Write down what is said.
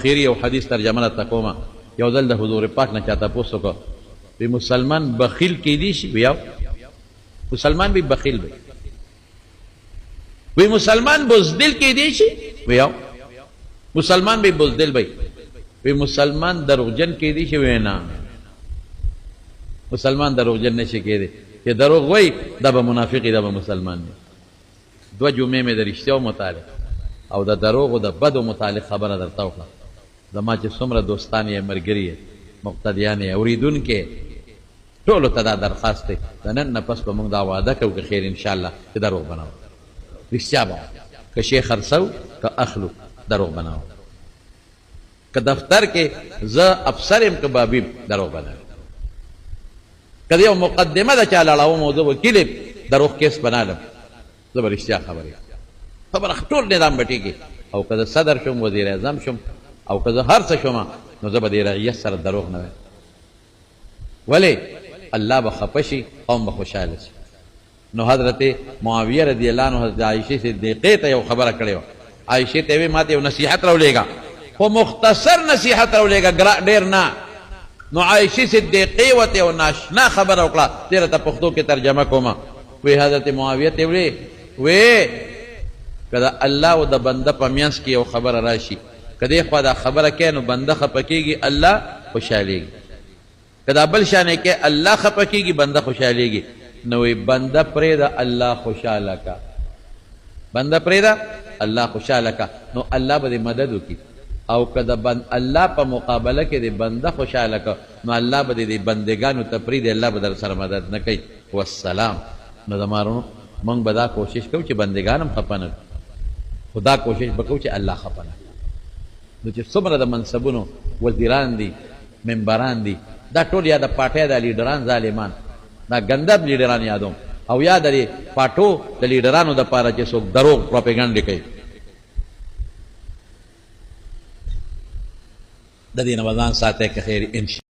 اخیری او حدیث ترجمه راته کومه یو ځل د حضور پاک نه چا تپوس وکړ وی مسلمان بخیل کیدی شي وی مسلمان بھی بخیل بھی وی مسلمان بزدل کیدی شي وی مسلمان بھی بزدل بھی وی مسلمان دروغجن کیدی شي وی نه مسلمان دروغجن نشي کېدی چې دروغ وای دا به منافقي دا به مسلمان دی دوه جمعې مې د رښتیاو متعلق او د دروغو د بدو متعلق خبره درته وکړه زما چې څومره دوستان یې ملګري یې مقتدیان یې اورېدونکي ټولو ته دا درخواست دی د نن نه پس به موږ دا وعده کوو که خیر انشاءالله چې دروغ بناو رښتیا به که شی خرڅو که اخلو دروغ بناو که دفتر کې زه افسر یم که بابیم دروغ بناو که یو مقدمه ده چا لړوم او زه وکیل یم دروغ کیس بنالم زه به رښتیا خبره ټول نظام به ټیږي او که زه صدر شم وزیر اعظم شم او که زه هر څه شم نو زه به د رعیت سره دروغ نه وایم ولې الله به خفه شي قوم به خوشحاله شي نو حضرت معاویه رضی الله عنه حضرت عایشې صدیقې ته یو خبره کړې وه عایشې ته یې ما ته یو نصیحت راولېږه خو مختصر نصیحت راولېږه ډېر نه نو عایشې صدیقې ورته یو ناشنا خبره وکړه تېره ته پښتو کې ترجمه کومه وی حضرت معاویه ته وی که د الله او د بنده په منځ کې یو خبره راشي که دې خوا دا خبره کوي نو بنده خفه کېږي الله خوشحالېږي که دا بل شانې کې الله خفه کېږي بنده خوشحالېږي نو وی بنده پرېږده الله خوشحاله کا بنده پرېږده الله خوشحاله کا نو الله به دې مدد وکړي او که د الله په مقابله کې د بنده خوشحاله کا نو الله به دې بندګانو ته پرېږدي الله به در سره مدد نه کوي والسلام نو د مارونو موږ به دا کوشش کوو چې بندګان هم خفه نه خو دا کوشش به کوو چې الله خفه نه نو چې څومره د منصبونو وزیران دي ممبران دي دا ټول یا د پاټۍ د لیډران ظالمان دا ګندب لیډران یادوم او یا د پاټو د لیډرانو دپاره چې څوک دروغ پروپیګنډې کوي د دې نه به ځان ساتئ که خیر انشاء